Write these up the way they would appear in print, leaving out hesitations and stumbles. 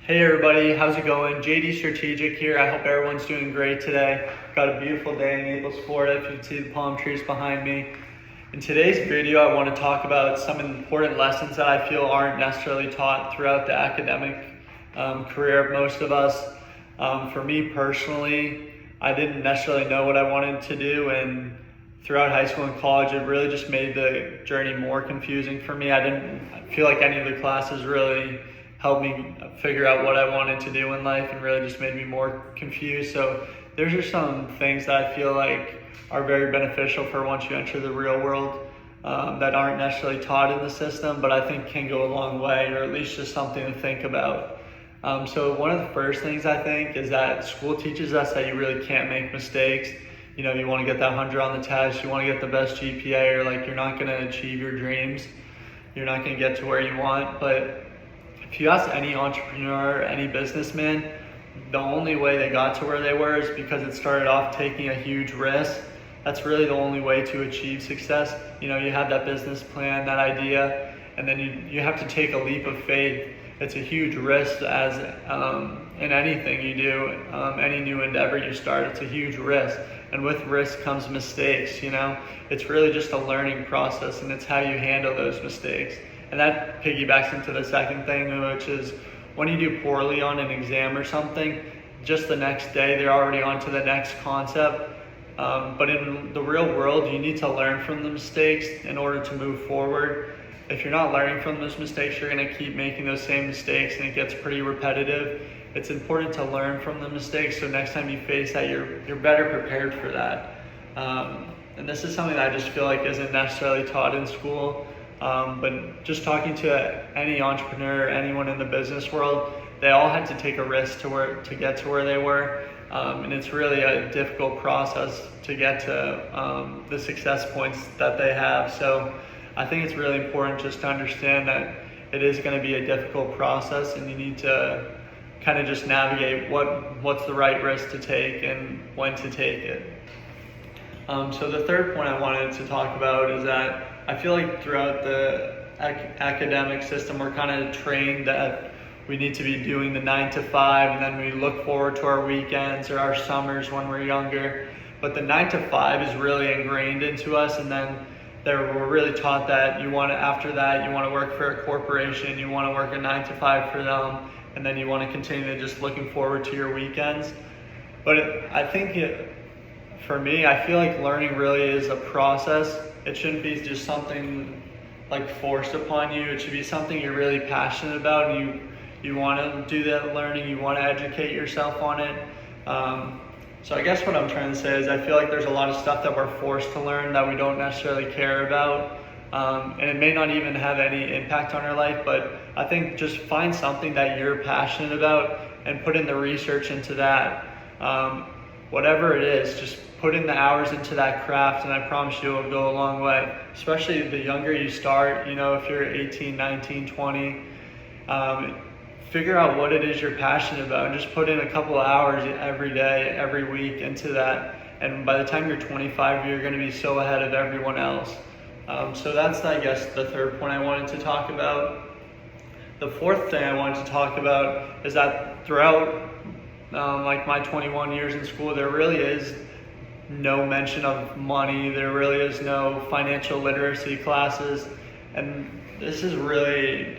Hey everybody, how's it going? JD Strategic here. I hope everyone's doing great today. Got a beautiful day in Naples, Florida, if you can see the palm trees behind me. In today's video, I want to talk about some important lessons that I feel aren't necessarily taught throughout the academic career of most of us. For me personally, I didn't necessarily know what I wanted to do, and throughout high school and college, it really just made the journey more confusing for me. I didn't feel like any of the classes really helped me figure out what I wanted to do in life, and really just made me more confused. So there's just some things that I feel like are very beneficial for once you enter the real world that aren't necessarily taught in the system, but I think can go a long way, or at least just something to think about. So one of the first things I think is that school teaches us that you really can't make mistakes. You know, you want to get that 100 on the test, you want to get the best GPA, or like you're not going to achieve your dreams. You're not going to get to where you want. But if you ask any entrepreneur, any businessman, the only way they got to where they were is because it started off taking a huge risk. That's really the only way to achieve success. You know, you have that business plan, that idea, and then you have to take a leap of faith. It's a huge risk, as in anything you do, any new endeavor you start, it's a huge risk. And with risk comes mistakes, you know? It's really just a learning process, and it's how you handle those mistakes. And that piggybacks into the second thing, which is when you do poorly on an exam or something, just the next day they're already on to the next concept. But in the real world, you need to learn from the mistakes in order to move forward. If you're not learning from those mistakes, you're going to keep making those same mistakes, and it gets pretty repetitive. It's important to learn from the mistakes, so next time you face that, you're better prepared for that. And this is something that I just feel like isn't necessarily taught in school. But just talking to any entrepreneur, anyone in the business world, they all had to take a risk to get to where they were. And it's really a difficult process to get to the success points that they have. So I think it's really important just to understand that it is going to be a difficult process, and you need to kind of just navigate what's the right risk to take and when to take it. So the third point I wanted to talk about is that I feel like throughout the academic system, we're kind of trained that we need to be doing the 9 to 5, and then we look forward to our weekends or our summers when we're younger. But the 9 to 5 is really ingrained into us, and then we're really taught that after that you want to work for a corporation, you want to work a 9 to 5 for them, and then you want to continue to just looking forward to your weekends. But I think for me, I feel like learning really is a process. It shouldn't be just something like forced upon you. It should be something you're really passionate about, and you want to do that learning, you want to educate yourself on it. So I guess what I'm trying to say is I feel like there's a lot of stuff that we're forced to learn that we don't necessarily care about. And it may not even have any impact on our life, but I think just find something that you're passionate about and put in the research into that. Whatever it is, just put in the hours into that craft, and I promise you it'll go a long way. Especially the younger you start, you know, if you're 18, 19, 20, figure out what it is you're passionate about, and just put in a couple of hours every day, every week into that. And by the time you're 25, you're going to be so ahead of everyone else. So that's, I guess, the third point I wanted to talk about. The fourth thing I wanted to talk about is that throughout like my 21 years in school, there really is no mention of money. There really is no financial literacy classes, and this is really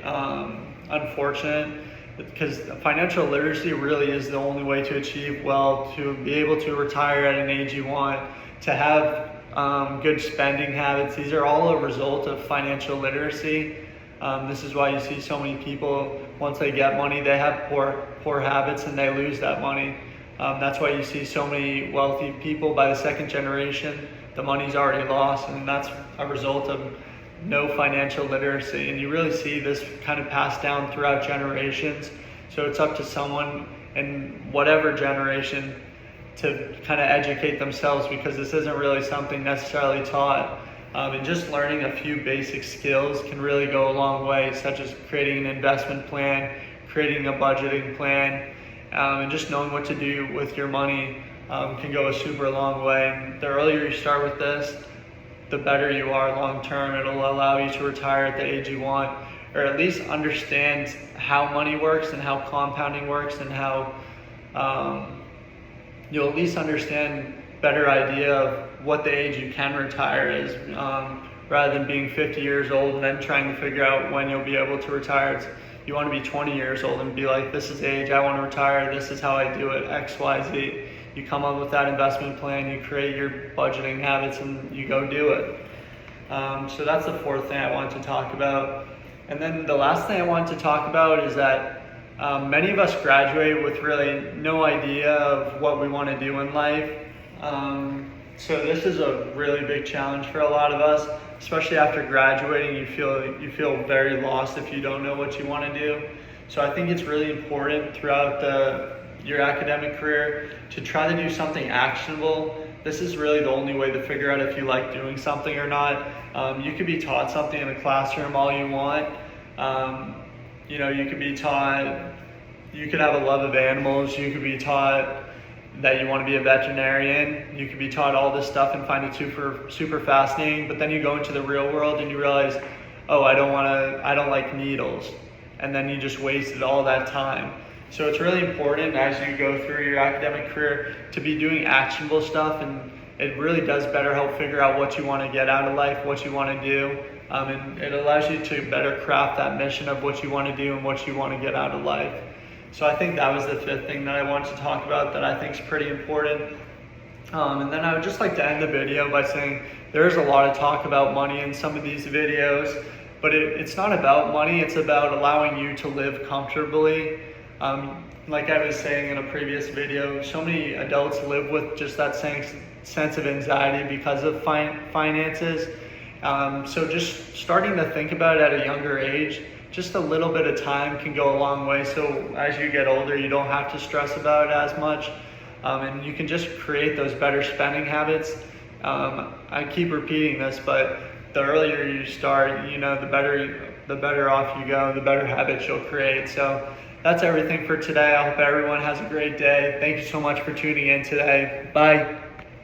unfortunate, because financial literacy really is the only way to achieve wealth, to be able to retire at an age you want, to have good spending habits. These are all a result of financial literacy. This is why you see so many people, once they get money, they have poor habits and they lose that money. That's why you see so many wealthy people by the second generation, the money's already lost, and that's a result of no financial literacy. And you really see this kind of passed down throughout generations. So it's up to someone in whatever generation to kind of educate themselves, because this isn't really something necessarily taught. And just learning a few basic skills can really go a long way, such as creating an investment plan, creating a budgeting plan, and just knowing what to do with your money can go a super long way. And the earlier you start with this, the better you are long term. It'll allow you to retire at the age you want. or at least understand how money works and how compounding works, and how you'll at least understand better idea of what the age you can retire is, rather than being 50 years old and then trying to figure out when you'll be able to retire. You want to be 20 years old and be like, this is the age I want to retire, this is how I do it, X, Y, Z. You come up with that investment plan, you create your budgeting habits, and you go do it. So that's the fourth thing I wanted to talk about. And then the last thing I wanted to talk about is that many of us graduate with really no idea of what we want to do in life. So this is a really big challenge for a lot of us, especially after graduating. You feel very lost if you don't know what you want to do. So I think it's really important throughout your academic career to try to do something actionable. This is really the only way to figure out if you like doing something or not. You could be taught something in a classroom all you want. You could be taught, you could have a love of animals, you could be taught that you want to be a veterinarian, you could be taught all this stuff and find it super fascinating, but then you go into the real world and you realize, oh, I don't like needles, and then you just wasted all that time. So it's really important as you go through your academic career to be doing actionable stuff, and it really does better help figure out what you want to get out of life, what you want to do, and it allows you to better craft that mission of what you want to do and what you want to get out of life. So I think that was the fifth thing that I wanted to talk about that I think is pretty important. And then I would just like to end the video by saying there's a lot of talk about money in some of these videos, but it's not about money, it's about allowing you to live comfortably. Like I was saying in a previous video, so many adults live with just that sense of anxiety because of finances. So just starting to think about it at a younger age, just a little bit of time can go a long way. So as you get older, you don't have to stress about it as much, and you can just create those better spending habits. I keep repeating this, but the earlier you start, the better off you go, the better habits you'll create. So that's everything for today. I hope everyone has a great day. Thank you so much for tuning in today. Bye.